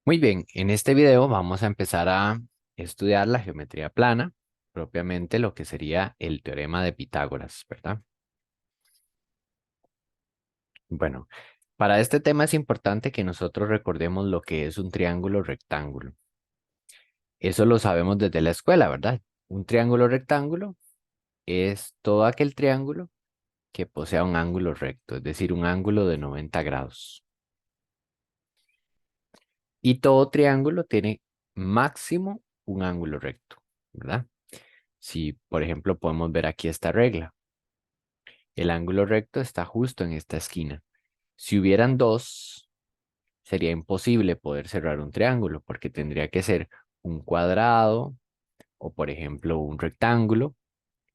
Muy bien, en este video vamos a empezar a estudiar la geometría plana, propiamente lo que sería el teorema de Pitágoras, ¿verdad? Bueno, para este tema es importante que nosotros recordemos lo que es un triángulo rectángulo. Eso lo sabemos desde la escuela, ¿verdad? Un triángulo rectángulo es todo aquel triángulo que posea un ángulo recto, es decir, un ángulo de 90 grados. Y todo triángulo tiene máximo un ángulo recto, ¿verdad? Si, por ejemplo, podemos ver aquí esta regla. El ángulo recto está justo en esta esquina. Si hubieran dos, sería imposible poder cerrar un triángulo porque tendría que ser un cuadrado o, por ejemplo, un rectángulo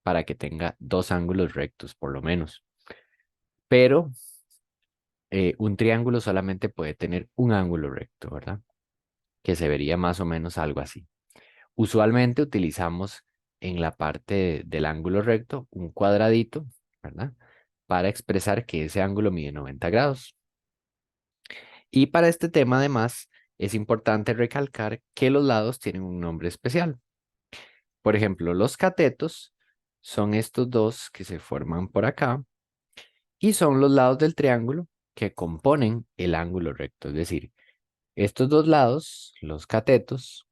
para que tenga dos ángulos rectos, por lo menos. Pero un triángulo solamente puede tener un ángulo recto, ¿verdad? Que se vería más o menos algo así. Usualmente utilizamos en la parte del ángulo recto un cuadradito, ¿verdad? Para expresar que ese ángulo mide 90 grados. Y para este tema, además, es importante recalcar que los lados tienen un nombre especial. Por ejemplo, los catetos son estos dos que se forman por acá y son los lados del triángulo que componen el ángulo recto. Es decir, estos dos lados, los catetos,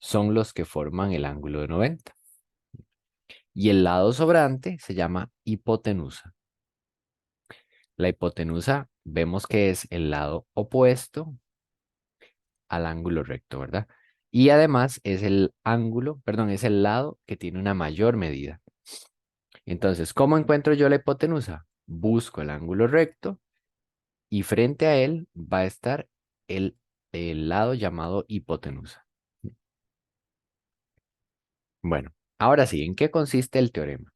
son los que forman el ángulo de 90. Y el lado sobrante se llama hipotenusa. La hipotenusa vemos que es el lado opuesto al ángulo recto, ¿verdad? Y además es el ángulo, perdón, es el lado que tiene una mayor medida. Entonces, ¿cómo encuentro yo la hipotenusa? Busco el ángulo recto y frente a él va a estar el, el lado llamado hipotenusa. Bueno, ahora sí, ¿en qué consiste el teorema?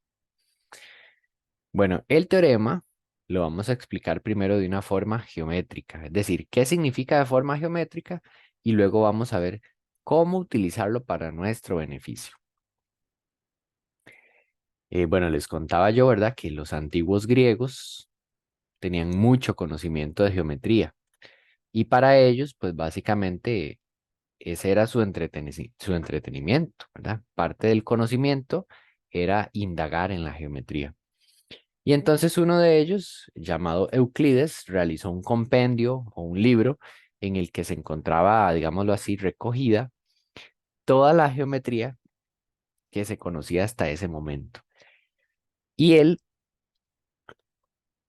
Bueno, el teorema lo vamos a explicar primero de una forma geométrica, es decir, qué significa de forma geométrica y luego vamos a ver cómo utilizarlo para nuestro beneficio. Bueno, les contaba yo, ¿verdad?, que los antiguos griegos tenían mucho conocimiento de geometría y para ellos, pues básicamente ese era su entretenimiento, ¿verdad? Parte del conocimiento era indagar en la geometría. Y entonces uno de ellos, llamado Euclides, realizó un compendio o un libro en el que se encontraba, digámoslo así, recogida toda la geometría que se conocía hasta ese momento. Y él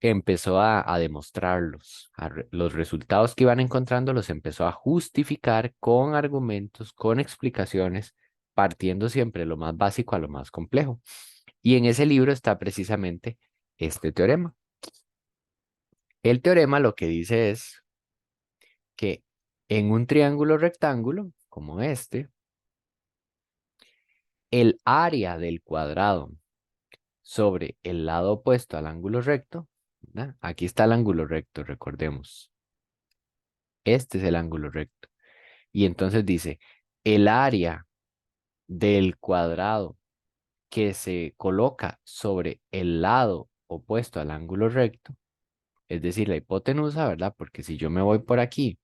empezó a demostrarlos, los resultados que iban encontrando los empezó a justificar con argumentos, con explicaciones, partiendo siempre de lo más básico a lo más complejo. Y en ese libro está precisamente este teorema. El teorema lo que dice es que en un triángulo rectángulo, como este, el área del cuadrado sobre el lado opuesto al ángulo recto, ¿verdad? Aquí está el ángulo recto, recordemos. Este es el ángulo recto. Y entonces dice, el área del cuadrado que se coloca sobre el lado opuesto al ángulo recto, es decir, la hipotenusa, ¿verdad? Porque si yo me voy por aquí,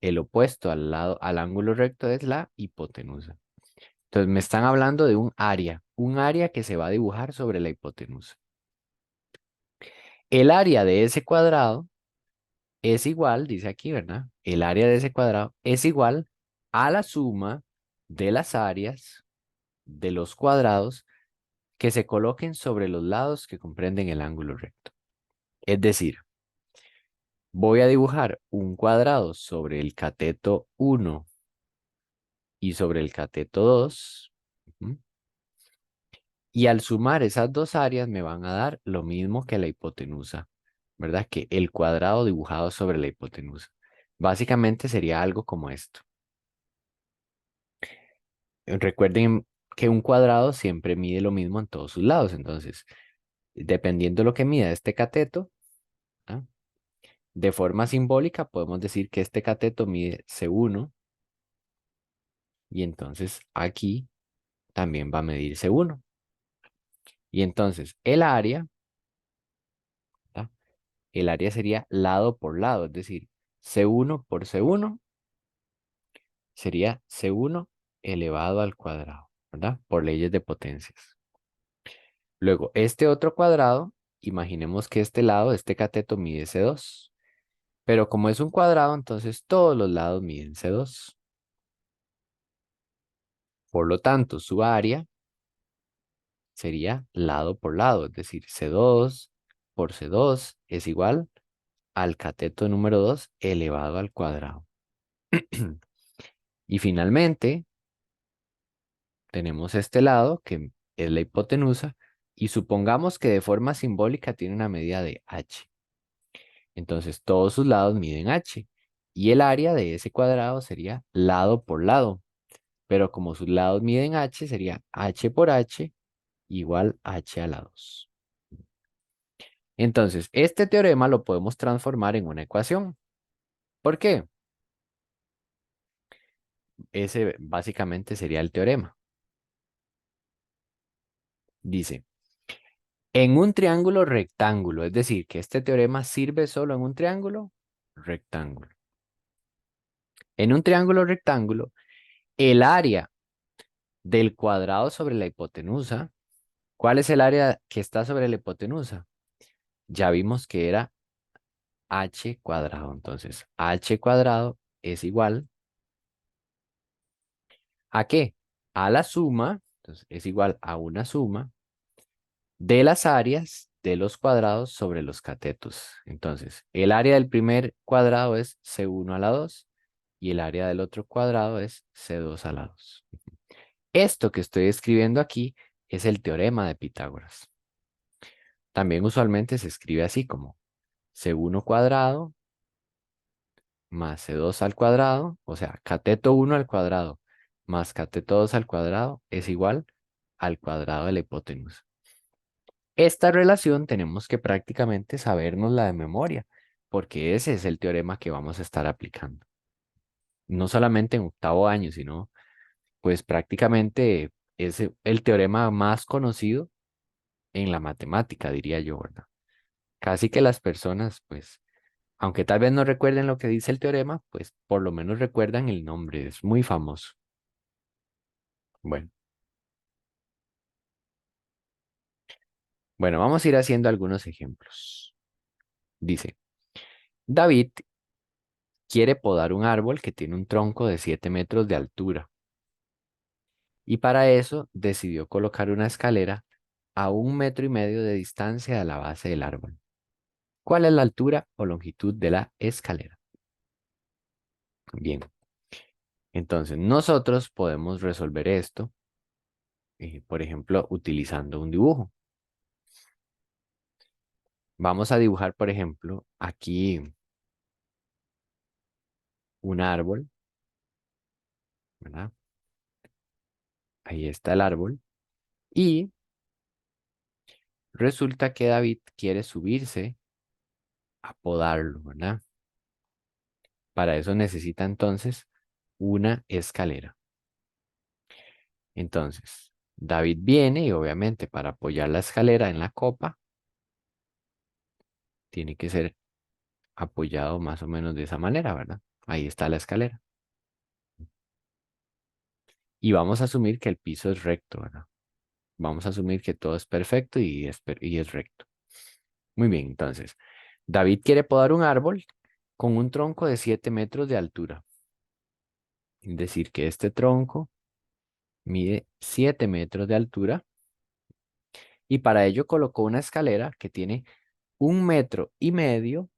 el opuesto al lado, al ángulo recto es la hipotenusa. Entonces me están hablando de un área que se va a dibujar sobre la hipotenusa. El área de ese cuadrado es igual, dice aquí, ¿verdad? El área de ese cuadrado es igual a la suma de las áreas de los cuadrados que se coloquen sobre los lados que comprenden el ángulo recto. Es decir, voy a dibujar un cuadrado sobre el cateto 1 y sobre el cateto 2. Ujú. Y al sumar esas dos áreas me van a dar lo mismo que la hipotenusa, ¿verdad? Que el cuadrado dibujado sobre la hipotenusa. Básicamente sería algo como esto. Recuerden que un cuadrado siempre mide lo mismo en todos sus lados. Entonces, dependiendo de lo que mida este cateto, ¿ah? De forma simbólica podemos decir que este cateto mide C1 y entonces aquí también va a medir C1. Y entonces el área, ¿ah? El área sería lado por lado, es decir, C1 por C1 sería C1 elevado al cuadrado, ¿verdad? Por leyes de potencias. Luego, este otro cuadrado, imaginemos que este lado, este cateto mide C2. Pero como es un cuadrado, entonces todos los lados miden C2. Por lo tanto, su área sería lado por lado, es decir, C2 por C2 es igual al cateto número 2 elevado al cuadrado. Y finalmente, tenemos este lado que es la hipotenusa y supongamos que de forma simbólica tiene una medida de h. Entonces todos sus lados miden h y el área de ese cuadrado sería lado por lado. Pero como sus lados miden h, sería h por h igual h a la 2. Entonces, este teorema lo podemos transformar en una ecuación. ¿Por qué? Ese básicamente sería el teorema. Dice, en un triángulo rectángulo, es decir, que este teorema sirve solo en un triángulo rectángulo. En un triángulo rectángulo, el área del cuadrado sobre la hipotenusa, ¿cuál es el área que está sobre la hipotenusa? Ya vimos que era h cuadrado. Entonces, h cuadrado es igual ¿a qué? A la suma, entonces es igual a una suma de las áreas de los cuadrados sobre los catetos. Entonces, el área del primer cuadrado es C1 a la 2 y el área del otro cuadrado es C2 a la 2. Esto que estoy escribiendo aquí es el teorema de Pitágoras. También usualmente se escribe así como C1 cuadrado más C2 al cuadrado, o sea, cateto 1 al cuadrado más cateto 2 al cuadrado es igual al cuadrado de la hipotenusa. Esta relación tenemos que prácticamente sabernosla de memoria, porque ese es el teorema que vamos a estar aplicando. No solamente en octavo año, sino pues prácticamente es el teorema más conocido en la matemática, diría yo, ¿verdad? Casi que las personas, pues, aunque tal vez no recuerden lo que dice el teorema, pues por lo menos recuerdan el nombre, es muy famoso. Bueno, bueno, vamos a ir haciendo algunos ejemplos. Dice, David quiere podar un árbol que tiene un tronco de 7 metros de altura y para eso decidió colocar una escalera a 1,5 metros de distancia de la base del árbol. ¿Cuál es la altura o longitud de la escalera? Bien, entonces nosotros podemos resolver esto, por ejemplo, utilizando un dibujo. Vamos a dibujar, por ejemplo, aquí un árbol, ¿verdad? Ahí está el árbol. Y resulta que David quiere subirse a podarlo, ¿verdad? Para eso necesita entonces una escalera. Entonces, David viene y obviamente para apoyar la escalera en la copa, tiene que ser apoyado más o menos de esa manera, ¿verdad? Ahí está la escalera. Y vamos a asumir que el piso es recto, ¿verdad? Vamos a asumir que todo es perfecto y es recto. Muy bien, entonces, David quiere podar un árbol con un tronco de 7 metros de altura. Es decir, que este tronco mide 7 metros de altura y para ello colocó una escalera que tiene 1,5 metros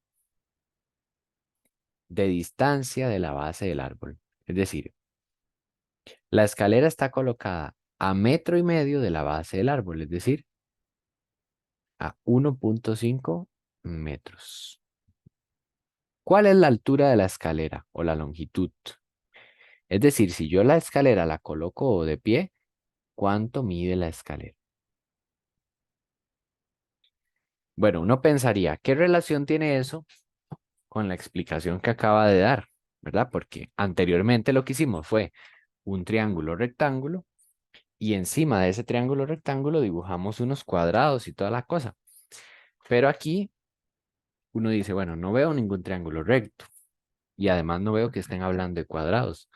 de distancia de la base del árbol. Es decir, la escalera está colocada a 1,5 metros de la base del árbol, es decir, a 1,5 metros. ¿Cuál es la altura de la escalera o la longitud? Es decir, si yo la escalera la coloco de pie, ¿cuánto mide la escalera? Bueno, uno pensaría, ¿qué relación tiene eso con la explicación que acaba de dar? ¿Verdad? Porque anteriormente lo que hicimos fue un triángulo rectángulo y encima de ese triángulo rectángulo dibujamos unos cuadrados y toda la cosa. Pero aquí uno dice, bueno, no veo ningún triángulo recto. Y además no veo que estén hablando de cuadrados.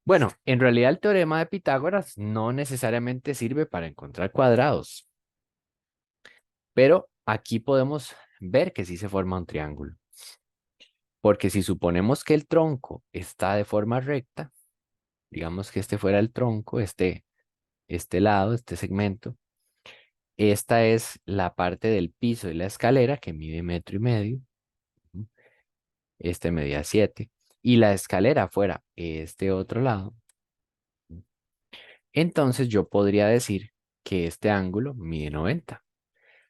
Bueno, en realidad el teorema de Pitágoras no necesariamente sirve para encontrar cuadrados, pero aquí podemos ver que sí se forma un triángulo. Porque si suponemos que el tronco está de forma recta, digamos que este fuera el tronco, este lado, este segmento, esta es la parte del piso y la escalera que mide 1,5 metros. Este medía 7. Y la escalera fuera este otro lado. Entonces yo podría decir que este ángulo mide 90.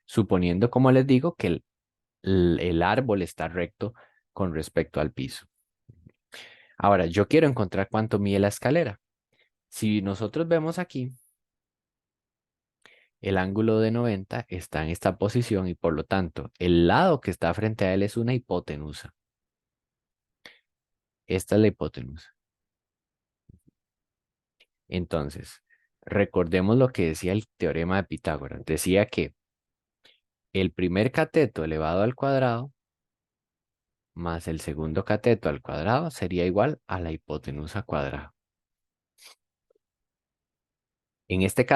Suponiendo, como les digo, que el árbol está recto con respecto al piso. Ahora, yo quiero encontrar cuánto mide la escalera. Si nosotros vemos aquí, el ángulo de 90 está en esta posición y por lo tanto, el lado que está frente a él es una hipotenusa. Esta es la hipotenusa. Entonces, recordemos lo que decía el teorema de Pitágoras. Decía que el primer cateto elevado al cuadrado más el segundo cateto al cuadrado sería igual a la hipotenusa cuadrada. En este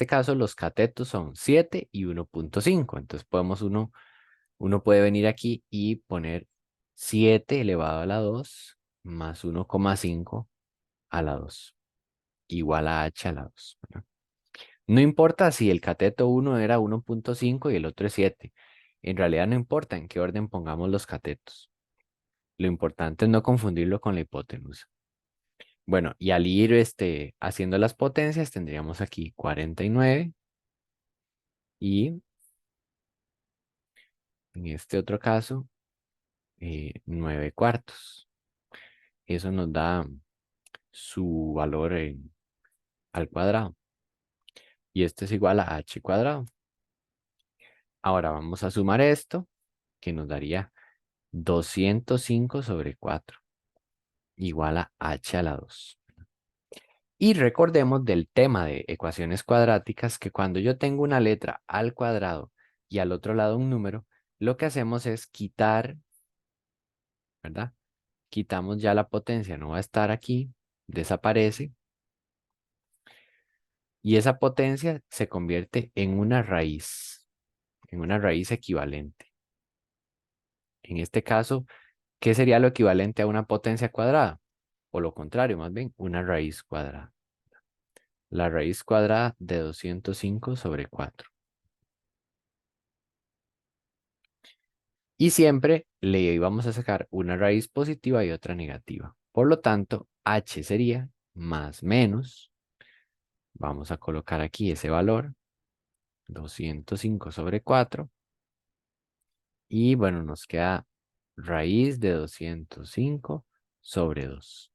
caso, los catetos son 7 y 1,5. Entonces, uno puede venir aquí y poner 7 elevado a la 2 más 1,5 a la 2 igual a h a la 2, ¿verdad? No importa si el cateto 1 era 1,5 y el otro es 7. En realidad no importa en qué orden pongamos los catetos. Lo importante es no confundirlo con la hipotenusa. Bueno, y al ir haciendo las potencias tendríamos aquí 49 y en este otro caso 9 cuartos. Eso nos da su valor al cuadrado. Y esto es igual a h cuadrado. Ahora vamos a sumar esto, que nos daría 205 sobre 4, igual a h a la 2. Y recordemos del tema de ecuaciones cuadráticas que cuando yo tengo una letra al cuadrado y al otro lado un número, lo que hacemos es quitar, ¿verdad? Quitamos ya la potencia, no va a estar aquí, desaparece. Y esa potencia se convierte en una raíz equivalente. En este caso, ¿qué sería lo equivalente a una potencia cuadrada? O lo contrario, más bien, una raíz cuadrada. La raíz cuadrada de 205 sobre 4. Y siempre le íbamos a sacar una raíz positiva y otra negativa. Por lo tanto, h sería más menos. Vamos a colocar aquí ese valor, 205 sobre 4. Y bueno, nos queda raíz de 205 sobre 2.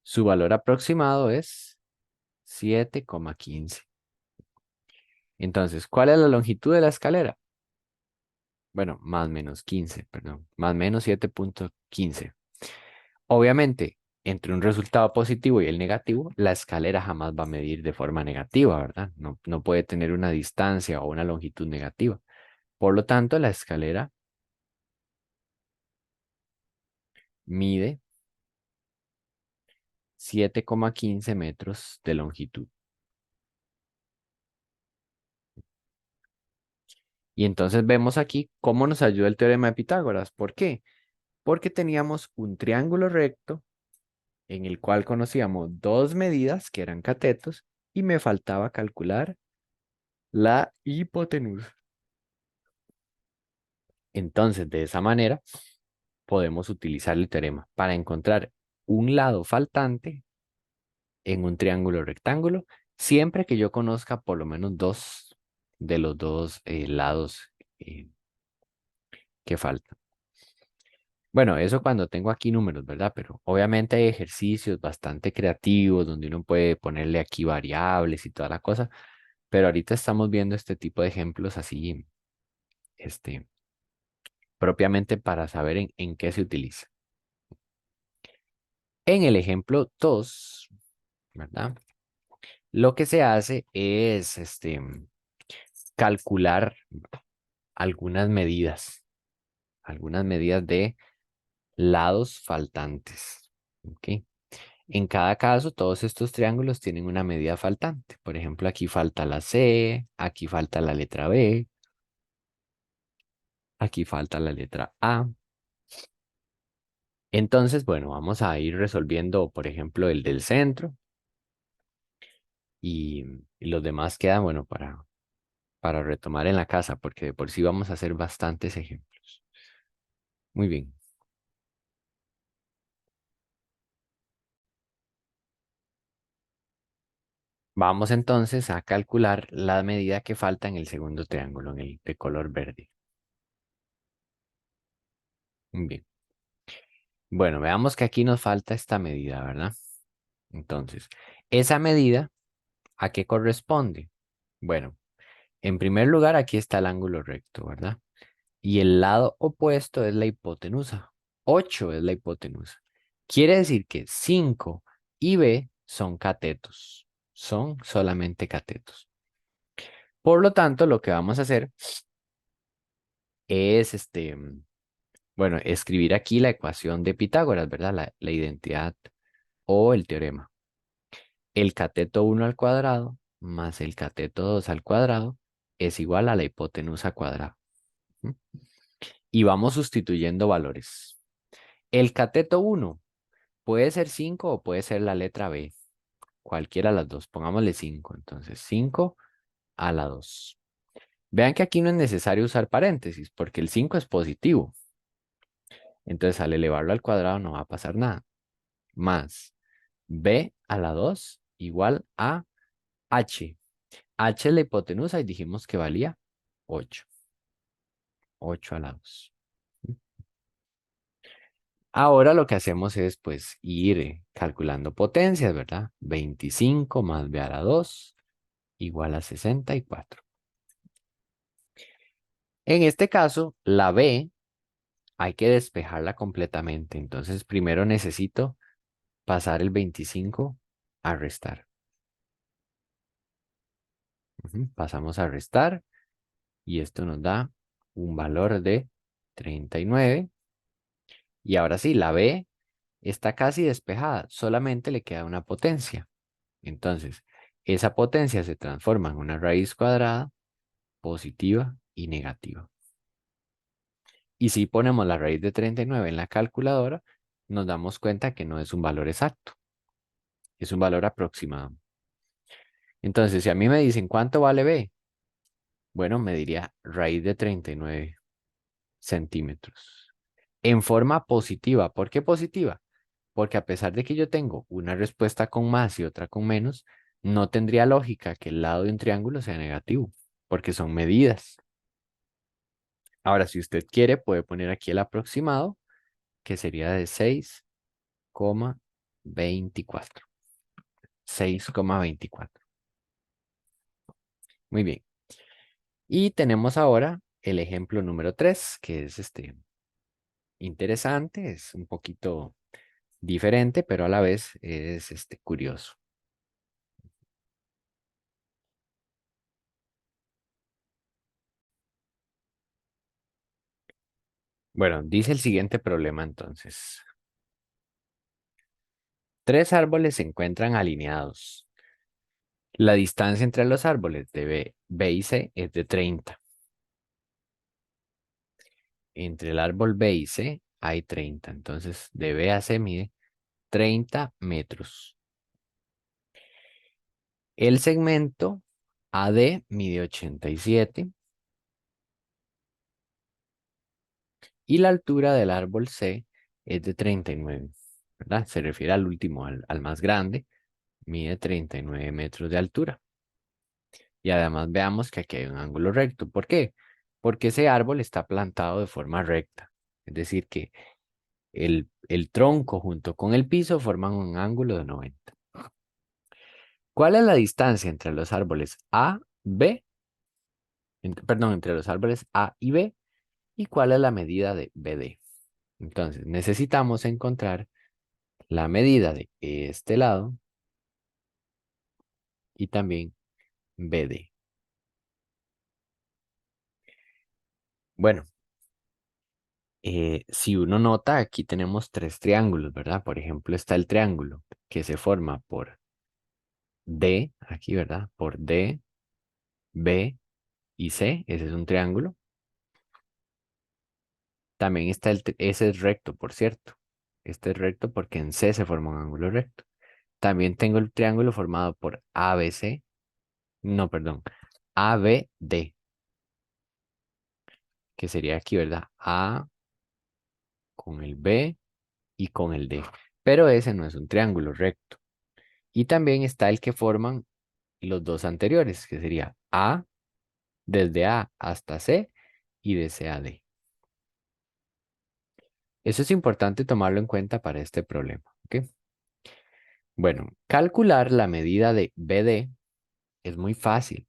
Su valor aproximado es 7,15. Entonces, ¿cuál es la longitud de la escalera? Bueno, más menos 15, perdón. Más menos 7,15. Obviamente, entre un resultado positivo y el negativo, la escalera jamás va a medir de forma negativa, ¿verdad? No puede tener una distancia o una longitud negativa. Por lo tanto, la escalera mide 7,15 metros de longitud. Y entonces vemos aquí cómo nos ayuda el teorema de Pitágoras. ¿Por qué? Porque teníamos un triángulo recto en el cual conocíamos dos medidas que eran catetos y me faltaba calcular la hipotenusa. Entonces, de esa manera, podemos utilizar el teorema para encontrar un lado faltante en un triángulo rectángulo, siempre que yo conozca por lo menos dos de los dos lados eh, que faltan. Bueno, eso cuando tengo aquí números, ¿verdad? Pero obviamente hay ejercicios bastante creativos donde uno puede ponerle aquí variables y toda la cosa, pero ahorita estamos viendo este tipo de ejemplos así, este, propiamente para saber en qué se utiliza. En el ejemplo 2, ¿verdad? Lo que se hace es calcular algunas medidas de lados faltantes. ¿Ok? En cada caso, todos estos triángulos tienen una medida faltante. Por ejemplo, aquí falta la C, aquí falta la letra B, aquí falta la letra A. Entonces, bueno, vamos a ir resolviendo, por ejemplo, el del centro y los demás quedan, bueno, para retomar en la casa, porque de por sí vamos a hacer bastantes ejemplos. Muy bien. Vamos entonces a calcular la medida que falta en el segundo triángulo, en el de color verde. Muy bien. Bueno, veamos que aquí nos falta esta medida, ¿verdad? Entonces, esa medida, ¿a qué corresponde? Bueno, en primer lugar, aquí está el ángulo recto, ¿verdad? Y el lado opuesto es la hipotenusa. 8 es la hipotenusa. Quiere decir que 5 y B son catetos. Son solamente catetos. Por lo tanto, lo que vamos a hacer es, bueno, escribir aquí la ecuación de Pitágoras, ¿verdad? La identidad o el teorema. El cateto 1 al cuadrado más el cateto 2 al cuadrado es igual a la hipotenusa cuadrada. ¿Mm? Y vamos sustituyendo valores. El cateto 1 puede ser 5 o puede ser la letra B. Cualquiera de las dos. Pongámosle 5. Entonces, 5 a la 2. Vean que aquí no es necesario usar paréntesis porque el 5 es positivo. Entonces, al elevarlo al cuadrado no va a pasar nada. Más B a la 2 igual a H. H es la hipotenusa y dijimos que valía 8. 8 a la 2. Ahora lo que hacemos es pues ir calculando potencias, ¿verdad? 25 más B a la 2 igual a 64. En este caso, la B hay que despejarla completamente. Entonces, primero necesito pasar el 25 a restar. Pasamos a restar y esto nos da un valor de 39. Y ahora sí, la B está casi despejada, solamente le queda una potencia. Entonces, esa potencia se transforma en una raíz cuadrada positiva y negativa. Y si ponemos la raíz de 39 en la calculadora, nos damos cuenta que no es un valor exacto, es un valor aproximado. Entonces, si a mí me dicen cuánto vale B, bueno, me diría raíz de 39 centímetros. En forma positiva. ¿Por qué positiva? Porque a pesar de que yo tengo una respuesta con más y otra con menos, no tendría lógica que el lado de un triángulo sea negativo, porque son medidas. Ahora, si usted quiere, puede poner aquí el aproximado, que sería de 6,24. 6,24. Muy bien. Y tenemos ahora el ejemplo número 3, que es interesante, es un poquito diferente, pero a la vez es curioso. Bueno, dice el siguiente problema entonces. Tres árboles se encuentran alineados. La distancia entre los árboles de B y C es de 30. Entre el árbol B y C hay 30. Entonces, de B a C mide 30 metros. El segmento AD mide 87 y la altura del árbol C es de 39, ¿verdad? Se refiere al último, al más grande, mide 39 metros de altura. Y además veamos que aquí hay un ángulo recto. ¿Por qué? Porque ese árbol está plantado de forma recta. Es decir, que el tronco junto con el piso forman un ángulo de 90. ¿Cuál es la distancia entre los árboles A, B? Perdón, entre los árboles A y B. ¿Y cuál es la medida de BD? Entonces, necesitamos encontrar la medida de este lado y también BD. Bueno, Si uno nota, aquí tenemos tres triángulos, ¿verdad? Por ejemplo, está el triángulo que se forma por D, aquí, ¿verdad? Por D, B y C, ese es un triángulo. También está ese es recto, por cierto. Este es recto porque en C se forma un ángulo recto. También tengo el triángulo formado por ABC, no, perdón, ABD, que sería aquí, ¿verdad? A con el B y con el D. Pero ese no es un triángulo recto. Y también está el que forman los dos anteriores, que sería A, desde A hasta C y de C a D. Eso es importante tomarlo en cuenta para este problema, ¿ok? Bueno, calcular la medida de BD es muy fácil,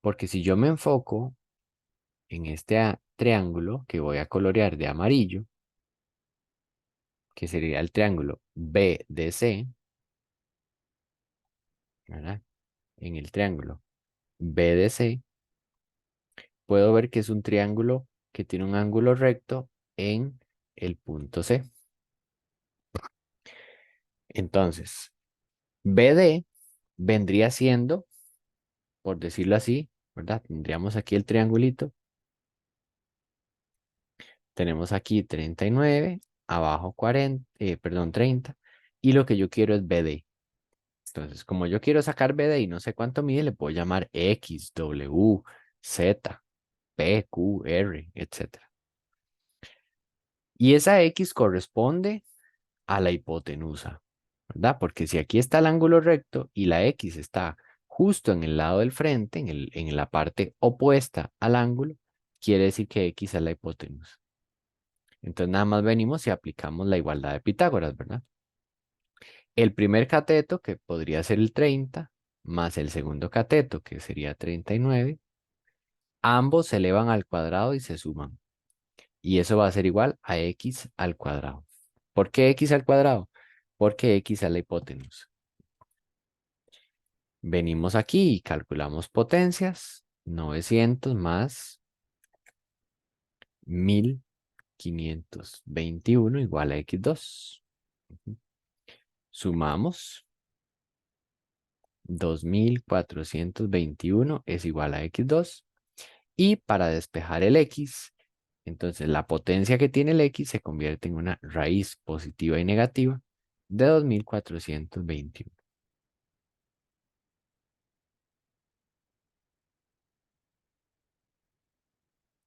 porque si yo me enfoco en este triángulo que voy a colorear de amarillo, que sería el triángulo BDC, ¿verdad? En el triángulo BDC, puedo ver que es un triángulo que tiene un ángulo recto en el punto C. Entonces, BD vendría siendo, por decirlo así, ¿verdad? Tendríamos aquí el triangulito. Tenemos aquí 39, abajo 40, perdón, 30. Y lo que yo quiero es BD. Entonces, como yo quiero sacar BD y no sé cuánto mide, le puedo llamar X, W, Z, P, Q, R, etcétera. Y esa X corresponde a la hipotenusa, ¿verdad? Porque si aquí está el ángulo recto y la X está justo en el lado del frente, en la parte opuesta al ángulo, quiere decir que X es la hipotenusa. Entonces nada más venimos y aplicamos la igualdad de Pitágoras, ¿verdad? El primer cateto, que podría ser el 30, más el segundo cateto, que sería 39, ambos se elevan al cuadrado y se suman. Y eso va a ser igual a X al cuadrado. ¿Por qué X al cuadrado? Porque X es la hipotenusa. Venimos aquí y calculamos potencias. 900 más 1521 igual a x2. Sumamos. 2421 es igual a x2. Y para despejar el x, entonces la potencia que tiene el x se convierte en una raíz positiva y negativa de 2421.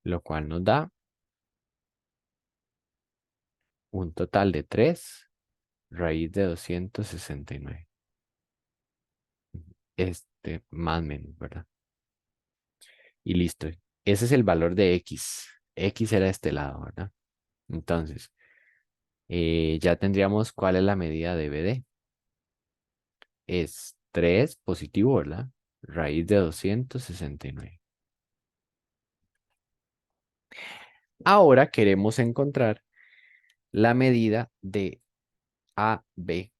Lo cual nos da un total de 3 raíz de 269. Más o menos, ¿verdad? Y listo. Ese es el valor de x. X era este lado, ¿verdad? Entonces, ya tendríamos cuál es la medida de BD. Es 3 positivo, ¿verdad? Raíz de 269. Ahora queremos encontrar la medida de AB,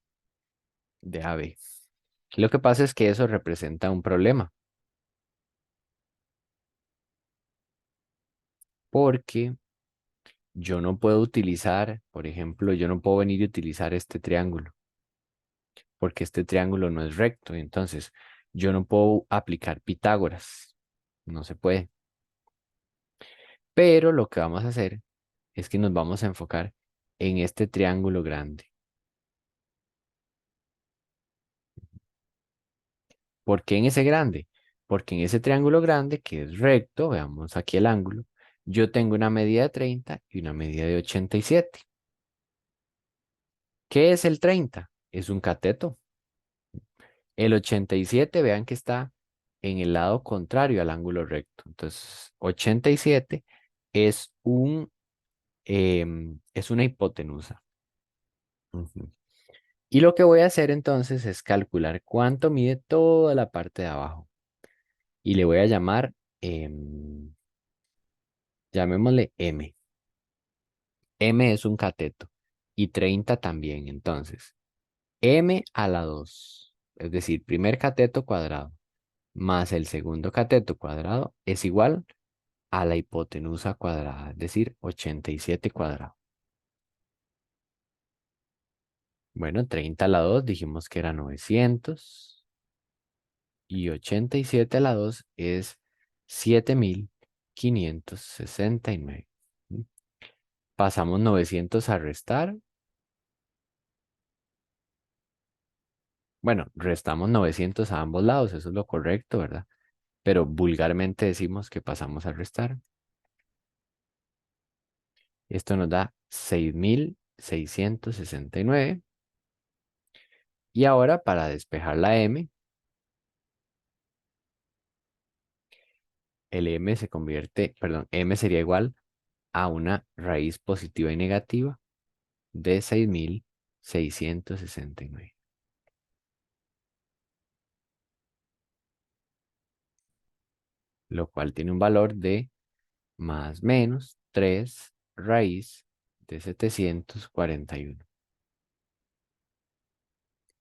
de AB. Lo que pasa es que eso representa un problema, porque yo no puedo utilizar, por ejemplo, yo no puedo venir y utilizar este triángulo, porque este triángulo no es recto. Entonces, yo no puedo aplicar Pitágoras. No se puede. Pero lo que vamos a hacer es que nos vamos a enfocar en este triángulo grande. ¿Por qué en ese grande? Porque en ese triángulo grande, que es recto, veamos aquí el ángulo, yo tengo una medida de 30 y una medida de 87. ¿Qué es el 30? Es un cateto. El 87, vean que está en el lado contrario al ángulo recto. Entonces, 87 es es una hipotenusa. Ujú. Y lo que voy a hacer entonces es calcular cuánto mide toda la parte de abajo. Y le voy a llamar, llamémosle M. M es un cateto y 30 también. Entonces, M a la 2, es decir, primer cateto cuadrado más el segundo cateto cuadrado es igual a la hipotenusa cuadrada, es decir, 87 cuadrado. Bueno, 30 a la 2 dijimos que era 900 y 87 a la 2 es 7569. ¿Mm? Pasamos 900 a restar. Bueno, restamos 900 a ambos lados, eso es lo correcto, ¿verdad? Pero vulgarmente decimos que pasamos a restar. Esto nos da 6669. Y ahora para despejar la m, el m se convierte, perdón, m sería igual a una raíz positiva y negativa de 6669. Lo cual tiene un valor de más menos 3 raíz de 741.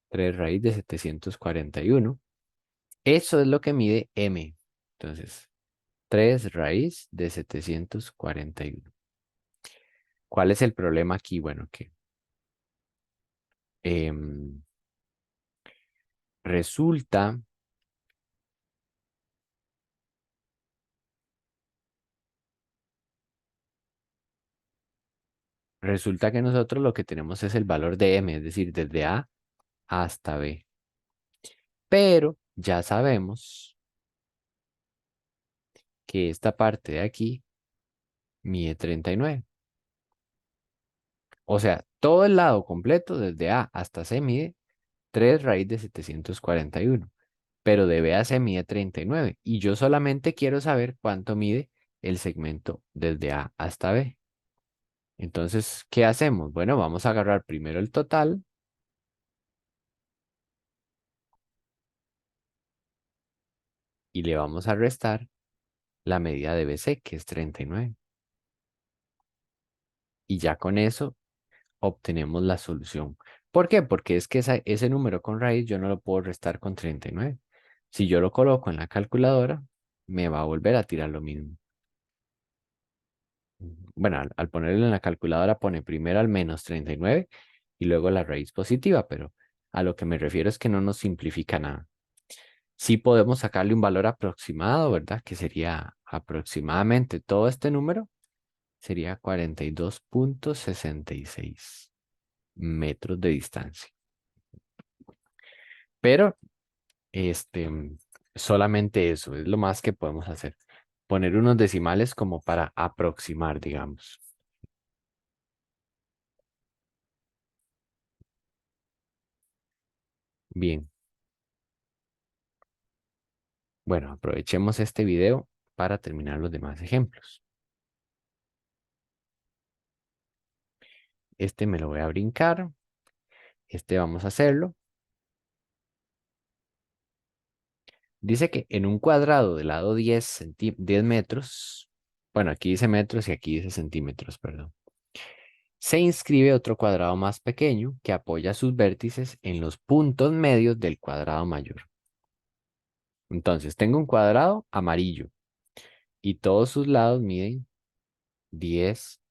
3 raíz de 741. Eso es lo que mide m. Entonces, 3 raíz de 741. ¿Cuál es el problema aquí? Bueno, que em, resulta, resulta que nosotros lo que tenemos es el valor de m, es decir, desde A hasta B. Pero ya sabemos que esta parte de aquí mide 39. O sea, todo el lado completo, desde A hasta C, mide 3 raíz de 741. Pero de B a C mide 39. Y yo solamente quiero saber cuánto mide el segmento desde A hasta B. Entonces, ¿qué hacemos? Bueno, vamos a agarrar primero el total y le vamos a restar la medida de BC, que es 39. Y ya con eso obtenemos la solución. ¿Por qué? Porque es que ese número con raíz yo no lo puedo restar con 39. Si yo lo coloco en la calculadora, me va a volver a tirar lo mismo. Bueno, al ponerlo en la calculadora pone primero al menos 39 y luego la raíz positiva, pero a lo que me refiero es que no nos simplifica nada. Sí podemos sacarle un valor aproximado, ¿verdad? Que sería aproximadamente todo este número, sería 42,66 metros de distancia. Pero este, solamente eso es lo más que podemos hacer. Poner unos decimales como para aproximar, digamos. Bien, bueno, aprovechemos este video para terminar los demás ejemplos. Este me lo voy a brincar. Este vamos a hacerlo. Dice que en un cuadrado de lado 10 metros, bueno, aquí dice metros y aquí dice centímetros, perdón. Se inscribe otro cuadrado más pequeño que apoya sus vértices en los puntos medios del cuadrado mayor. Entonces, tengo un cuadrado amarillo y todos sus lados miden 10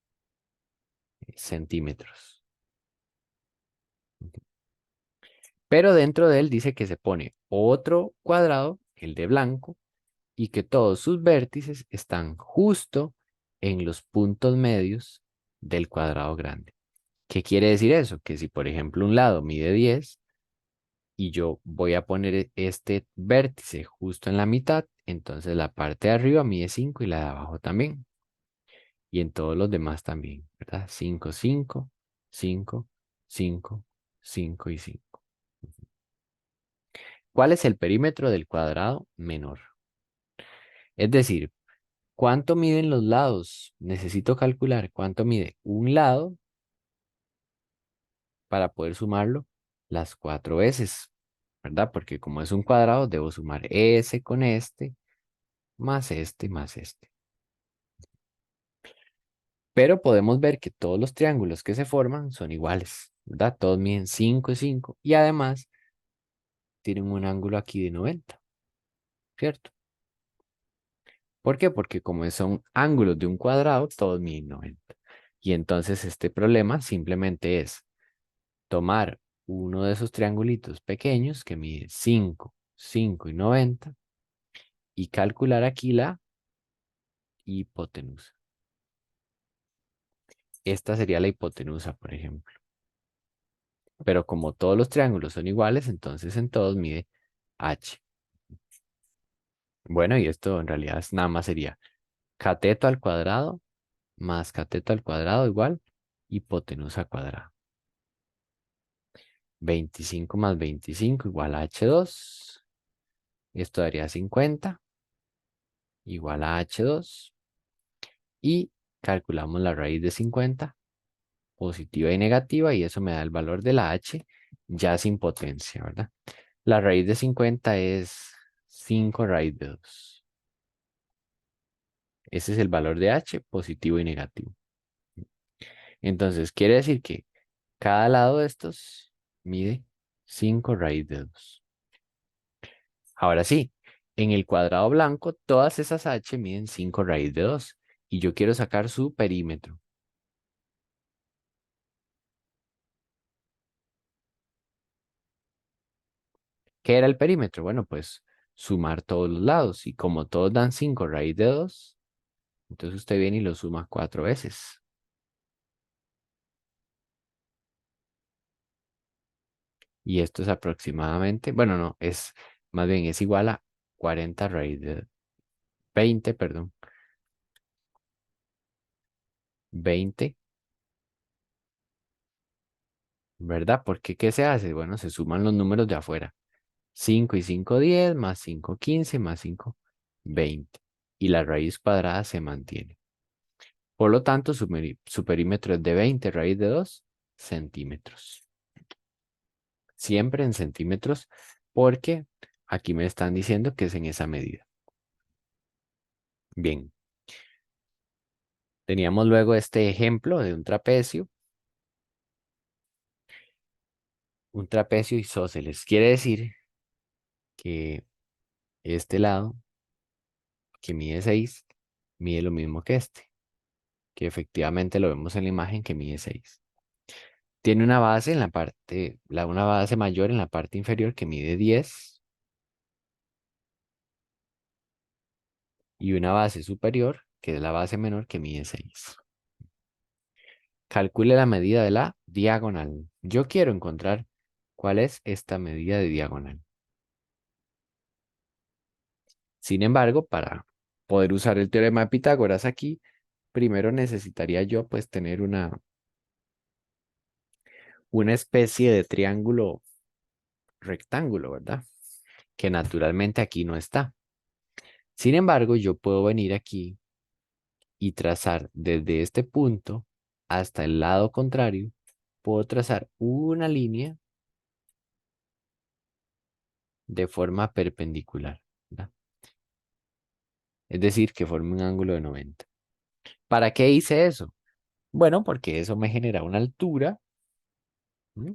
centímetros. Pero dentro de él dice que se pone otro cuadrado, el de blanco, y que todos sus vértices están justo en los puntos medios del cuadrado grande. ¿Qué quiere decir eso? Que si, por ejemplo, un lado mide 10 y yo voy a poner este vértice justo en la mitad, entonces la parte de arriba mide 5 y la de abajo también. Y en todos los demás también, ¿verdad? 5, 5, 5, 5, 5 y 5. ¿Cuál es el perímetro del cuadrado menor? Es decir, ¿cuánto miden los lados? Necesito calcular cuánto mide un lado para poder sumarlo las 4 veces, ¿verdad? Porque como es un cuadrado, debo sumar ese con este, más este, más este. Pero podemos ver que todos los triángulos que se forman son iguales, ¿verdad? Todos miden 5 y 5 y además tienen un ángulo aquí de 90, ¿cierto? ¿Por qué? Porque como son ángulos de un cuadrado, todos miden 90. Y entonces este problema simplemente es tomar uno de esos triangulitos pequeños que mide 5, 5 y 90 y calcular aquí la hipotenusa. Esta sería la hipotenusa, por ejemplo. Pero como todos los triángulos son iguales, entonces en todos mide h. Bueno, y esto en realidad nada más sería cateto al cuadrado más cateto al cuadrado igual hipotenusa cuadrada. 25 más 25 igual a h2. Esto daría 50 igual a h2. Y calculamos la raíz de 50, positiva y negativa, y eso me da el valor de la h ya sin potencia, ¿verdad? La raíz de 50 es 5 raíz de 2. Ese es el valor de h, positivo y negativo. Entonces, quiere decir que cada lado de estos mide 5 raíz de 2. Ahora sí, en el cuadrado blanco, todas esas h miden 5 raíz de 2. Y yo quiero sacar su perímetro. ¿Qué era el perímetro? Bueno, pues sumar todos los lados. Y como todos dan 5 raíz de 2, entonces usted viene y lo suma 4 veces. Y esto es aproximadamente, bueno, no, es más bien es igual a 40 raíz de 20, perdón. 20, ¿verdad? Porque ¿qué se hace? Bueno, se suman los números de afuera. 5 y 5, 10, más 5, 15, más 5, 20. Y la raíz cuadrada se mantiene. Por lo tanto, su perímetro es de 20 raíz de 2 centímetros. Siempre en centímetros, porque aquí me están diciendo que es en esa medida. Bien, teníamos luego este ejemplo de un trapecio isósceles. Quiere decir que este lado, que mide 6, mide lo mismo que este, que efectivamente lo vemos en la imagen que mide 6. Tiene una base en la parte, una base mayor en la parte inferior que mide 10 y una base superior, que es la base menor, que mide 6. Calcule la medida de la diagonal. Yo quiero encontrar cuál es esta medida de diagonal. Sin embargo, para poder usar el teorema de Pitágoras aquí, primero necesitaría yo pues tener una especie de triángulo rectángulo, ¿verdad? Que naturalmente aquí no está. Sin embargo, yo puedo venir aquí y trazar desde este punto hasta el lado contrario, puedo trazar una línea de forma perpendicular, ¿verdad? Es decir, que forme un ángulo de 90. ¿Para qué hice eso? Bueno, porque eso me genera una altura. ¿M?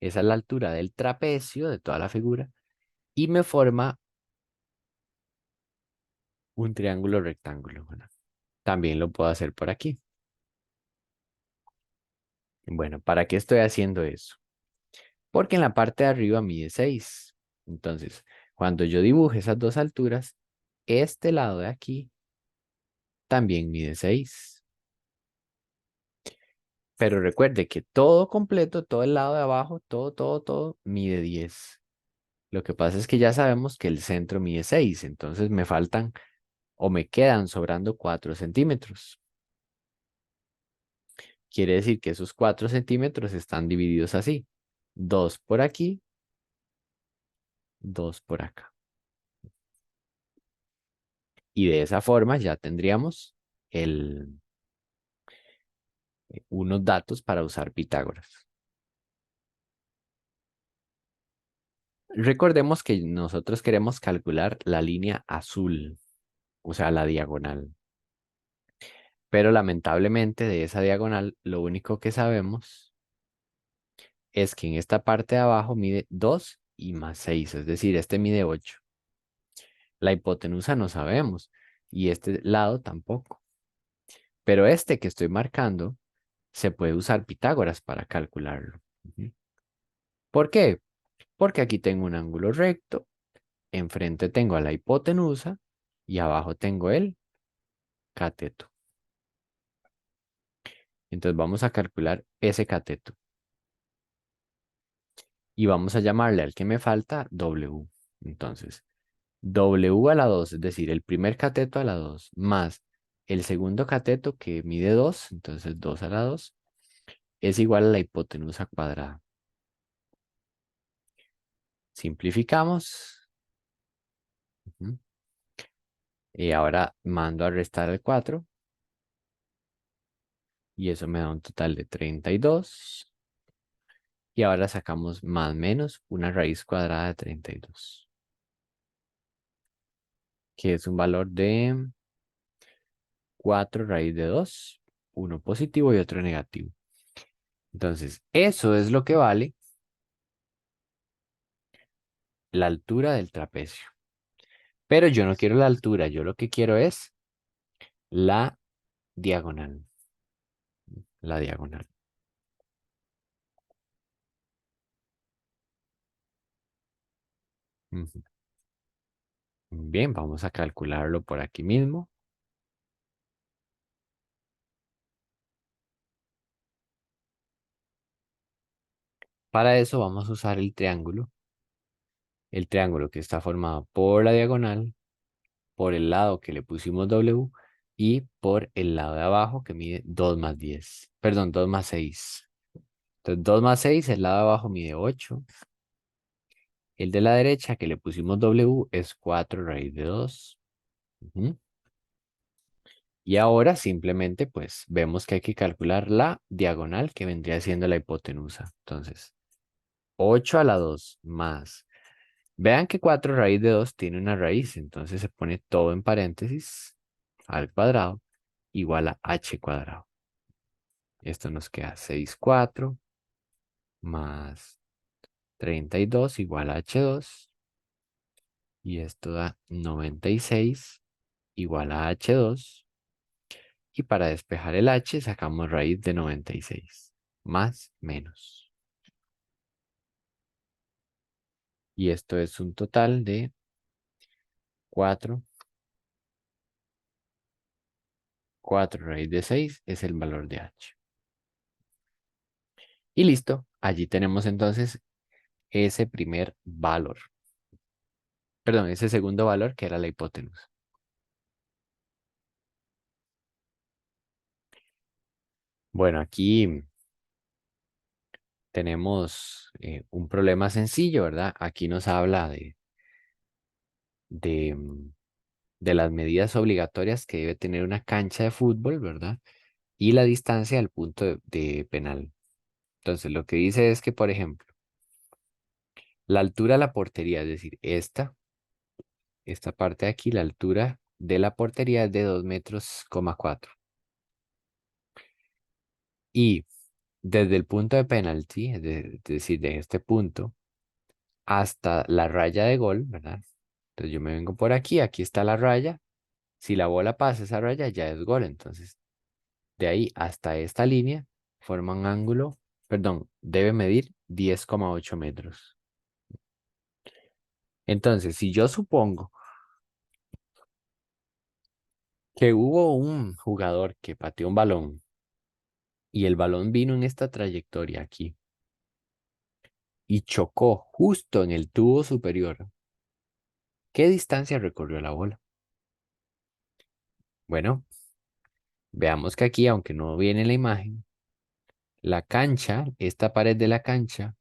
Esa es la altura del trapecio de toda la figura y me forma un triángulo rectángulo, ¿verdad? También lo puedo hacer por aquí. Bueno, ¿para qué estoy haciendo eso? Porque en la parte de arriba mide 6. Entonces, cuando yo dibuje esas dos alturas, este lado de aquí también mide 6. Pero recuerde que todo completo, todo el lado de abajo, todo mide 10. Lo que pasa es que ya sabemos que el centro mide 6, entonces me faltan o me quedan sobrando 4 centímetros. Quiere decir que esos 4 centímetros están divididos así. 2 por aquí, 2 por acá. Y de esa forma ya tendríamos unos datos para usar Pitágoras. Recordemos que nosotros queremos calcular la línea azul, o sea, la diagonal. Pero lamentablemente de esa diagonal, lo único que sabemos es que en esta parte de abajo mide 2 y más 6, es decir, este mide 8. La hipotenusa no sabemos y este lado tampoco. Pero este que estoy marcando se puede usar Pitágoras para calcularlo. Ujú. ¿Por qué? Porque aquí tengo un ángulo recto, enfrente tengo a la hipotenusa y abajo tengo el cateto. Entonces vamos a calcular ese cateto y vamos a llamarle al que me falta W. Entonces, W a la 2, es decir, el primer cateto a la 2 más el segundo cateto que mide 2, entonces 2 a la 2, es igual a la hipotenusa cuadrada. Simplificamos. Ujú. Y ahora mando a restar el 4 y eso me da un total de 32. Y ahora sacamos más menos una raíz cuadrada de 32, que es un valor de 4 raíz de 2, uno positivo y otro negativo. Entonces, eso es lo que vale la altura del trapecio. Pero yo no quiero la altura, yo lo que quiero es la diagonal. La diagonal. Ujú. Bien, vamos a calcularlo por aquí mismo. Para eso vamos a usar el triángulo que está formado por la diagonal, por el lado que le pusimos W y por el lado de abajo que mide 2 más 10. Perdón, 2 más 6. Entonces 2 más 6, el lado de abajo mide 8. El de la derecha que le pusimos W es 4 raíz de 2. Ujú. Y ahora simplemente pues vemos que hay que calcular la diagonal que vendría siendo la hipotenusa. Entonces, 8 a la 2 más. Vean que 4 raíz de 2 tiene una raíz, entonces se pone todo en paréntesis al cuadrado igual a h cuadrado. Esto nos queda 6,4 más 32 igual a h2 y esto da 96 igual a h2 y para despejar el h sacamos raíz de 96 más menos. Y esto es un total de 4. 4 raíz de 6 es el valor de h. Y listo, allí tenemos entonces ese primer valor. Perdón, ese segundo valor que era la hipotenusa. Bueno, aquí tenemos un problema sencillo, ¿verdad? Aquí nos habla de, mm, de las medidas obligatorias que debe tener una cancha de fútbol, ¿verdad? Y la distancia al punto de penal. Entonces, lo que dice es que, por ejemplo, la altura de la portería, es decir, esta parte de aquí, la altura de la portería es de 2 metros, 4. Y desde el punto de penalti, es decir, de este punto, hasta la raya de gol, ¿verdad? Entonces yo me vengo por aquí, aquí está la raya. Si la bola pasa esa raya, ya es gol. Entonces, de ahí hasta esta línea, forma un ángulo, perdón, debe medir 10,8 metros. Entonces, si yo supongo que hubo un jugador que pateó un balón y el balón vino en esta trayectoria aquí y chocó justo en el tubo superior, ¿qué distancia recorrió la bola? Bueno, veamos que aquí, aunque no viene en la imagen, la cancha, esta pared de la cancha,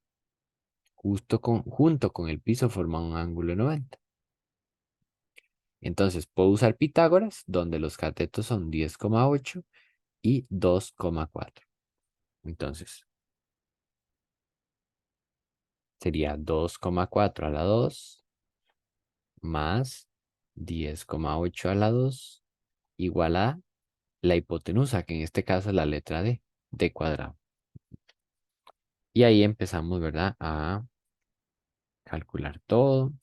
junto con el piso forma un ángulo de 90. Entonces puedo usar Pitágoras, donde los catetos son 10,8 y 2,4. Entonces sería 2,4 a la 2 más 10,8 a la 2 igual a la hipotenusa, que en este caso es la letra D cuadrado. Y ahí empezamos, ¿verdad? A calcular todo.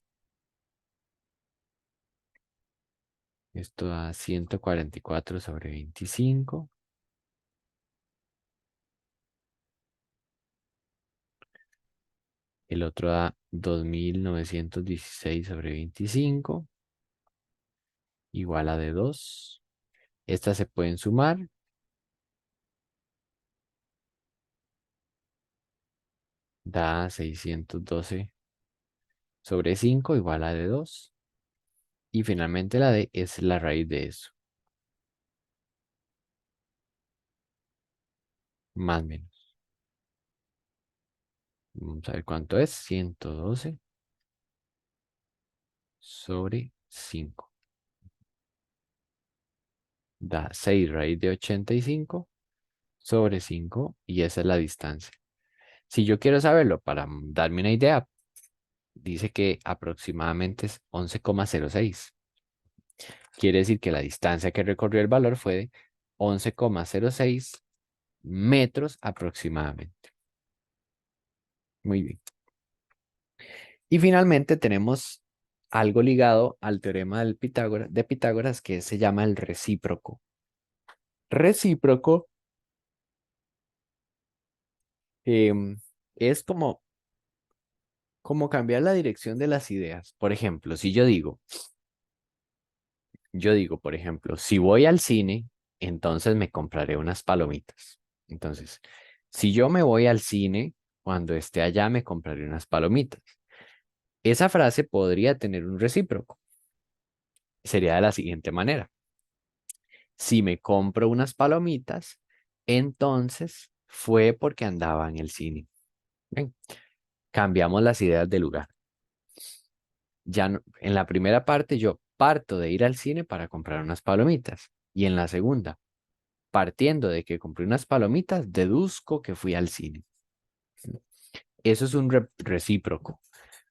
Esto da 144 sobre 25. El otro da 2916 sobre 25, igual a de 2. Estas se pueden sumar. Da 612 sobre 5 igual a de 2. Y finalmente la D es la raíz de eso. Más o menos. Vamos a ver cuánto es. 112 sobre 5. Da 6 raíz de 85 sobre 5 y esa es la distancia. Si yo quiero saberlo para darme una idea, dice que aproximadamente es 11,06. Quiere decir que la distancia que recorrió el valor fue de 11,06 metros aproximadamente. Muy bien. Y finalmente tenemos algo ligado al teorema de Pitágoras que se llama el recíproco. Recíproco es como cambiar la dirección de las ideas. Por ejemplo, si yo digo, por ejemplo, si voy al cine, entonces me compraré unas palomitas. Entonces, si yo me voy al cine, cuando esté allá me compraré unas palomitas. Esa frase podría tener un recíproco. Sería de la siguiente manera. Si me compro unas palomitas, entonces fue porque andaba en el cine. Ven, cambiamos las ideas de lugar. Ya en la primera parte yo parto de ir al cine para comprar unas palomitas. Y en la segunda, partiendo de que compré unas palomitas, deduzco que fui al cine. Eso es un recíproco,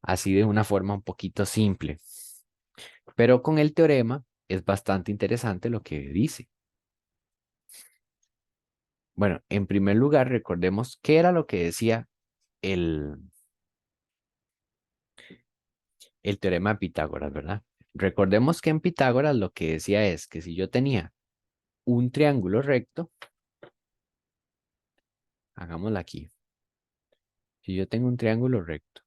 así de una forma un poquito simple. Pero con el teorema es bastante interesante lo que dice. Bueno, en primer lugar, recordemos qué era lo que decía el, el teorema de Pitágoras, ¿verdad? Recordemos que en Pitágoras lo que decía es que si yo tenía un triángulo recto, hagámoslo aquí. Si yo tengo un triángulo recto,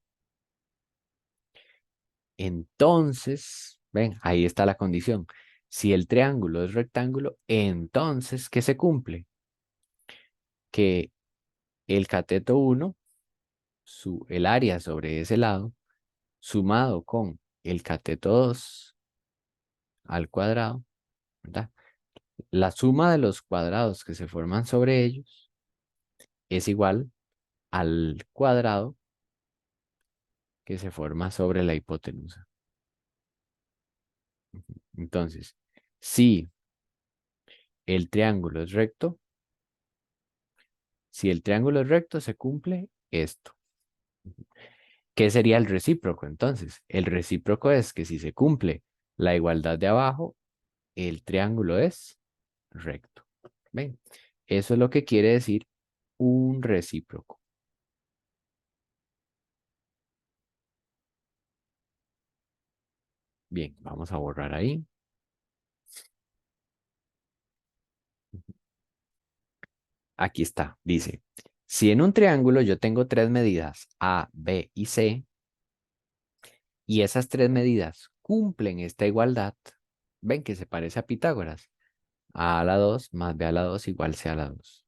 entonces, ven, ahí está la condición. Si el triángulo es rectángulo, entonces, ¿qué se cumple? Que el cateto 1, el área sobre ese lado, sumado con el cateto 2 al cuadrado, ¿verdad? La suma de los cuadrados que se forman sobre ellos es igual al cuadrado que se forma sobre la hipotenusa. Entonces, si el triángulo es recto, si el triángulo es recto, se cumple esto. ¿Qué sería el recíproco entonces? El recíproco es que si se cumple la igualdad de abajo, el triángulo es recto. ¿Ven? Eso es lo que quiere decir un recíproco. Bien, vamos a borrar ahí. Aquí está, dice, si en un triángulo yo tengo tres medidas A, B y C, y esas tres medidas cumplen esta igualdad, ven que se parece a Pitágoras, A a la 2 más B a la 2 igual C a la 2.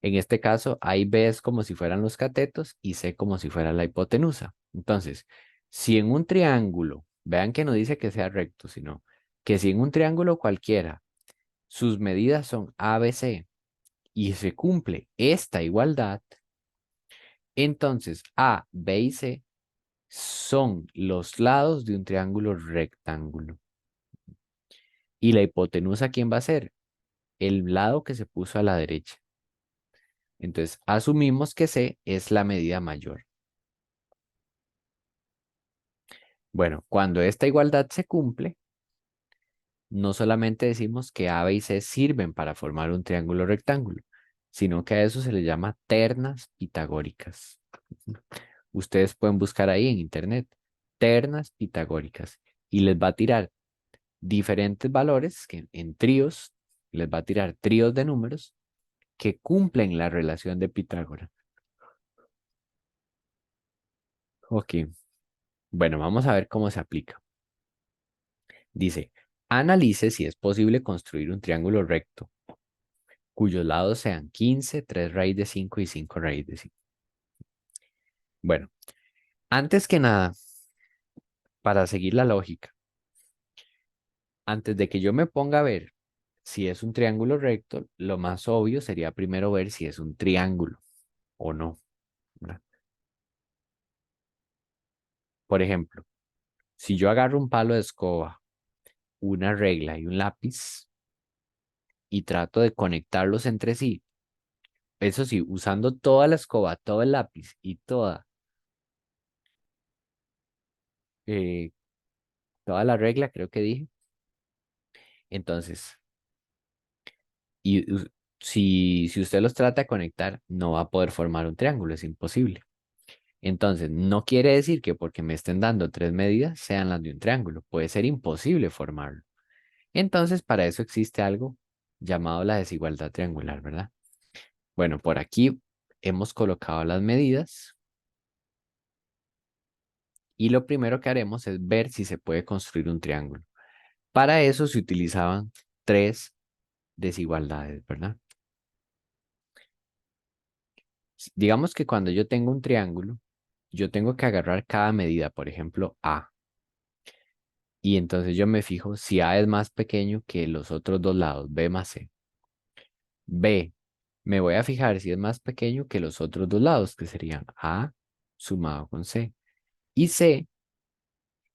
En este caso, A y B es como si fueran los catetos y C como si fuera la hipotenusa. Entonces, si en un triángulo, vean que no dice que sea recto, sino que si en un triángulo cualquiera sus medidas son A, B, C y se cumple esta igualdad, entonces A, B y C son los lados de un triángulo rectángulo. Y la hipotenusa, ¿quién va a ser? El lado que se puso a la derecha. Entonces, asumimos que C es la medida mayor. Bueno, cuando esta igualdad se cumple, no solamente decimos que A, B y C sirven para formar un triángulo rectángulo, sino que a eso se le llama ternas pitagóricas. Ustedes pueden buscar ahí en internet ternas pitagóricas y les va a tirar diferentes valores que en tríos, les va a tirar tríos de números que cumplen la relación de Pitágoras. Ok, bueno, vamos a ver cómo se aplica. Dice, analice si es posible construir un triángulo recto cuyos lados sean 15, 3 raíz de 5 y 5 raíz de 5. Bueno, antes que nada, para seguir la lógica, antes de que yo me ponga a ver si es un triángulo recto, lo más obvio sería primero ver si es un triángulo o no, ¿verdad? Por ejemplo, si yo agarro un palo de escoba, una regla y un lápiz y trato de conectarlos entre sí, eso sí, usando toda la escoba, todo el lápiz y eh, toda la regla, creo que dije. Entonces, y si usted los trata de conectar, no va a poder formar un triángulo, es imposible. Entonces, no quiere decir que porque me estén dando tres medidas sean las de un triángulo. Puede ser imposible formarlo. Entonces, para eso existe algo llamado la desigualdad triangular, ¿verdad? Bueno, por aquí hemos colocado las medidas y lo primero que haremos es ver si se puede construir un triángulo. Para eso se utilizaban tres desigualdades, ¿verdad? Digamos que cuando yo tengo un triángulo, yo tengo que agarrar cada medida, por ejemplo, A. Y entonces yo me fijo si A es más pequeño que los otros dos lados, B más C. B, me voy a fijar si es más pequeño que los otros dos lados, que serían A sumado con C. Y C,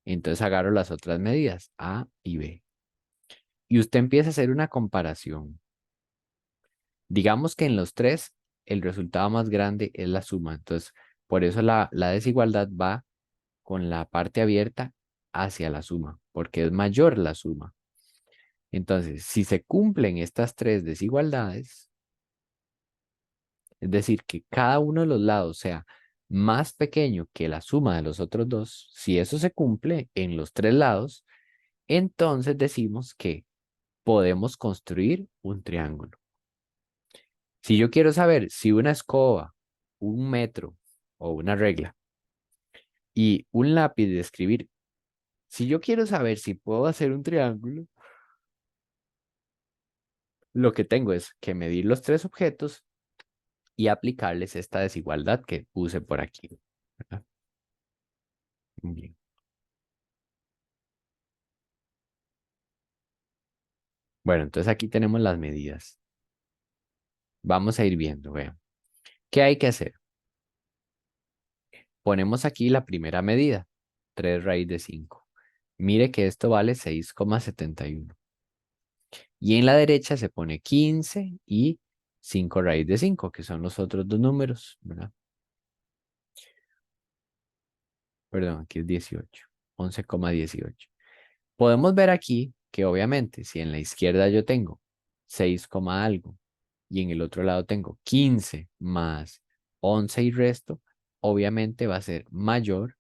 entonces agarro las otras medidas, A y B. Y usted empieza a hacer una comparación. Digamos que en los tres, el resultado más grande es la suma. Entonces, por eso la desigualdad va con la parte abierta hacia la suma, porque es mayor la suma. Entonces, si se cumplen estas tres desigualdades, es decir, que cada uno de los lados sea más pequeño que la suma de los otros dos, si eso se cumple en los tres lados, entonces decimos que podemos construir un triángulo. Si yo quiero saber si una escoba, un metro o una regla y un lápiz de escribir, si yo quiero saber si puedo hacer un triángulo, lo que tengo es que medir los tres objetos y aplicarles esta desigualdad que puse por aquí, ¿verdad? Bien. Bueno, entonces aquí tenemos las medidas. Vamos a ir viendo, vean. ¿Qué hay que hacer? Ponemos aquí la primera medida, 3 raíz de 5. Mire que esto vale 6,71. Y en la derecha se pone 15 y 5 raíz de 5, que son los otros dos números, ¿verdad? Perdón, aquí es 18, 11,18. Podemos ver aquí que obviamente si en la izquierda yo tengo 6, algo y en el otro lado tengo 15 más 11 y resto, obviamente va a ser mayor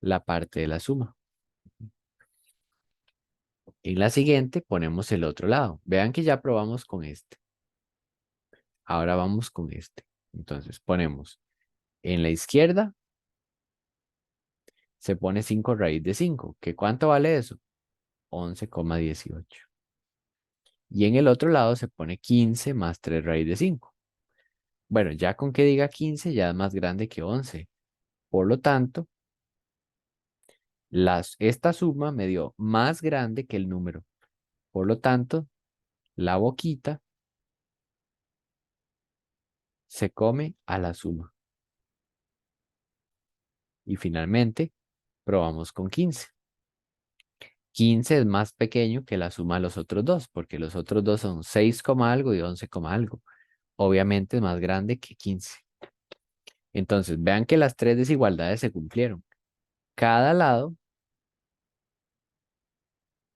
la parte de la suma. En la siguiente ponemos el otro lado. Vean que ya probamos con este. Ahora vamos con este. Entonces ponemos en la izquierda se pone 5 raíz de 5. ¿Qué cuánto vale eso? 11,18. Y en el otro lado se pone 15 más 3 raíz de 5. Bueno, ya con que diga 15 ya es más grande que 11. Por lo tanto, esta suma me dio más grande que el número. Por lo tanto, la boquita se come a la suma. Y finalmente, probamos con 15. 15 es más pequeño que la suma de los otros dos, porque los otros dos son 6, algo y 11, algo. Obviamente es más grande que 15. Entonces, vean que las tres desigualdades se cumplieron. Cada lado,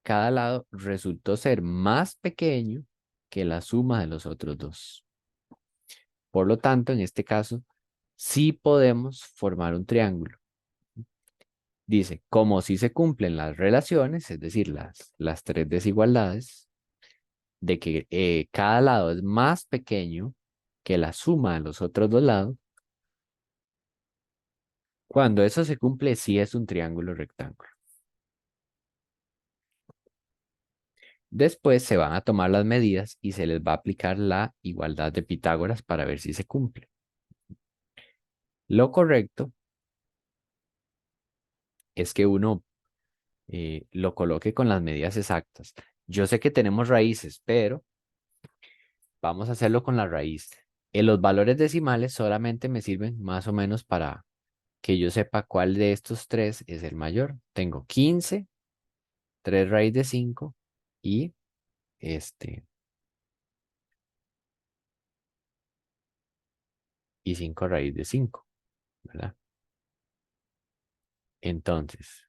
cada lado resultó ser más pequeño que la suma de los otros dos. Por lo tanto, en este caso, sí podemos formar un triángulo. Dice, como si se cumplen las relaciones, es decir, las tres desigualdades, de que cada lado es más pequeño que la suma de los otros dos lados, cuando eso se cumple, sí es un triángulo rectángulo. Después se van a tomar las medidas y se les va a aplicar la igualdad de Pitágoras para ver si se cumple. Lo correcto es que uno lo coloque con las medidas exactas. Yo sé que tenemos raíces, pero vamos a hacerlo con la raíz. Los valores decimales solamente me sirven más o menos para que yo sepa cuál de estos tres es el mayor. Tengo 15, 3 raíz de 5 y este y 5 raíz de 5, ¿verdad? Entonces,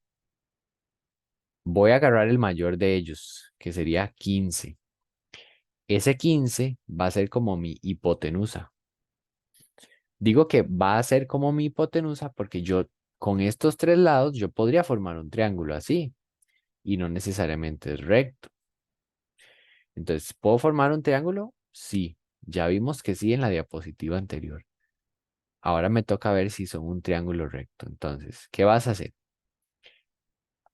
voy a agarrar el mayor de ellos, que sería 15. Ese 15 va a ser como mi hipotenusa. Digo que va a ser como mi hipotenusa porque yo con estos tres lados yo podría formar un triángulo así y no necesariamente es recto. Entonces, ¿puedo formar un triángulo? Sí, ya vimos que sí en la diapositiva anterior. Ahora me toca ver si son un triángulo recto. Entonces, ¿qué vas a hacer?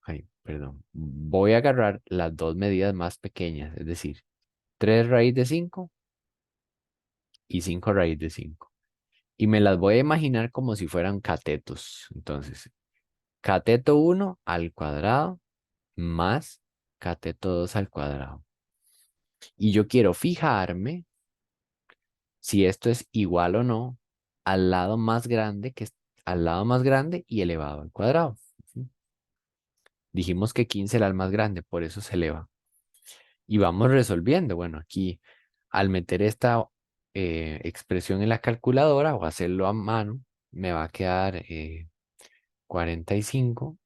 Ay, perdón. Voy a agarrar las dos medidas más pequeñas, es decir, 3 raíz de 5 y 5 raíz de 5. Y me las voy a imaginar como si fueran catetos. Entonces, cateto uno al cuadrado más cateto 2 al cuadrado. Y yo quiero fijarme si esto es igual o no al lado más grande al lado más grande y elevado al cuadrado. Ujú. Dijimos que 15 era el más grande, por eso se eleva. Y vamos resolviendo. Bueno, aquí al meter esta expresión en la calculadora o hacerlo a mano, me va a quedar 45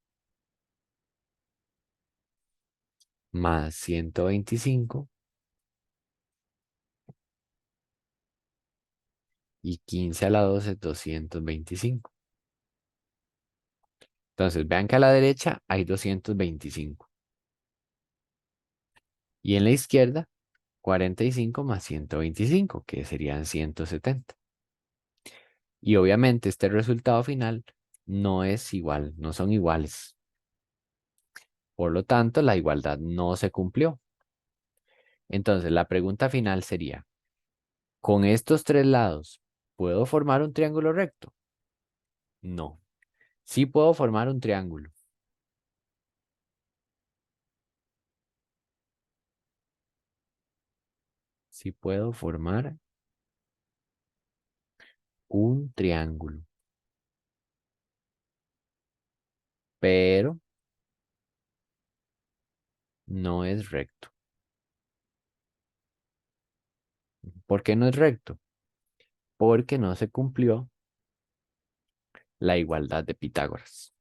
más 125 y 15 a la 2 es 225. Entonces, vean que a la derecha hay 225 y en la izquierda 45 más 125, que serían 170. Y obviamente este resultado final no es igual, no son iguales. Por lo tanto, la igualdad no se cumplió. Entonces, la pregunta final sería, ¿con estos tres lados puedo formar un triángulo recto? No. Sí puedo formar un triángulo. Sí puedo formar un triángulo, pero no es recto. ¿Por qué no es recto? Porque no se cumplió la igualdad de Pitágoras.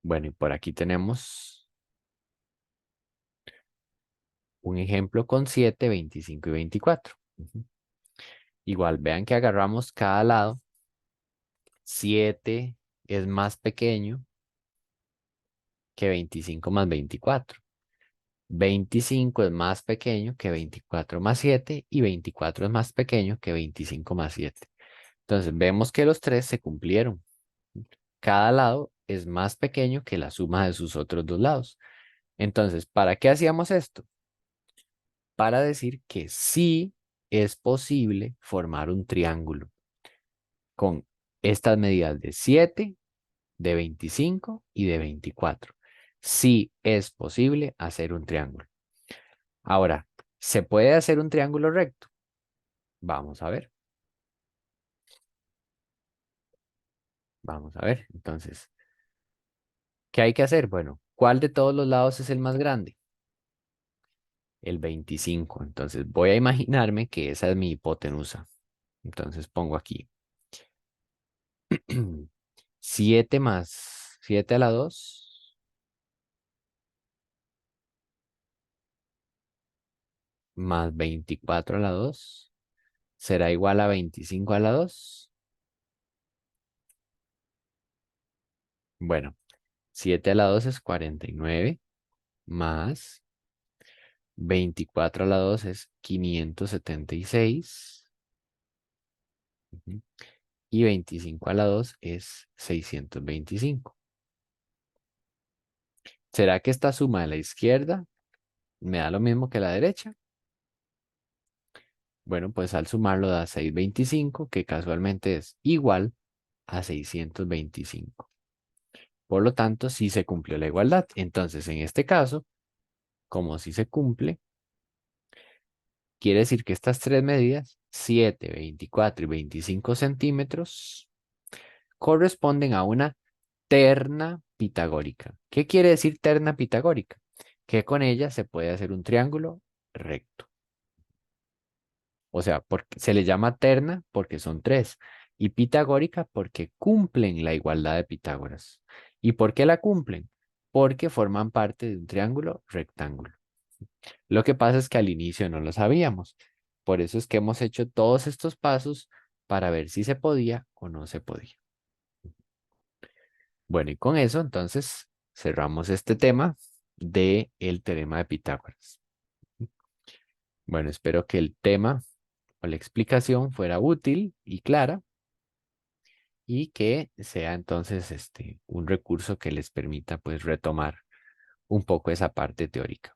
Bueno, y por aquí tenemos un ejemplo con 7, 25 y 24. Ujú. Igual, vean que agarramos cada lado. 7 es más pequeño que 25 más 24. 25 es más pequeño que 24 más 7 y 24 es más pequeño que 25 más 7. Entonces, vemos que los tres se cumplieron. Cada lado es más pequeño que la suma de sus otros dos lados. Entonces, ¿para qué hacíamos esto? Para decir que sí es posible formar un triángulo con estas medidas de 7, de 25 y de 24. Sí es posible hacer un triángulo. Ahora, ¿se puede hacer un triángulo recto? Vamos a ver, vamos a ver. Entonces, ¿qué hay que hacer? Bueno, ¿cuál de todos los lados es el más grande? El 25. Entonces, voy a imaginarme que esa es mi hipotenusa. Entonces, pongo aquí 7 más 7 a la 2 más 24 a la 2 será igual a 25 a la 2. Bueno, 7 a la 2 es 49 más 24 a la 2 es 576. Ujú. Y 25 a la 2 es 625. ¿Será que esta suma de la izquierda me da lo mismo que la derecha? Bueno, pues al sumarlo da 625, que casualmente es igual a 625. Por lo tanto, sí se cumplió la igualdad. Entonces, en este caso, como sí se cumple, quiere decir que estas tres medidas, 7, 24 y 25 centímetros, corresponden a una terna pitagórica. ¿Qué quiere decir terna pitagórica? Que con ella se puede hacer un triángulo recto. O sea, se le llama terna porque son tres y pitagórica porque cumplen la igualdad de Pitágoras. ¿Y por qué la cumplen? Porque forman parte de un triángulo rectángulo. Lo que pasa es que al inicio no lo sabíamos. Por eso es que hemos hecho todos estos pasos para ver si se podía o no se podía. Bueno, y con eso entonces cerramos este tema de el teorema de Pitágoras. Bueno, espero que el tema o la explicación fuera útil y clara y que sea entonces un recurso que les permita pues retomar un poco esa parte teórica.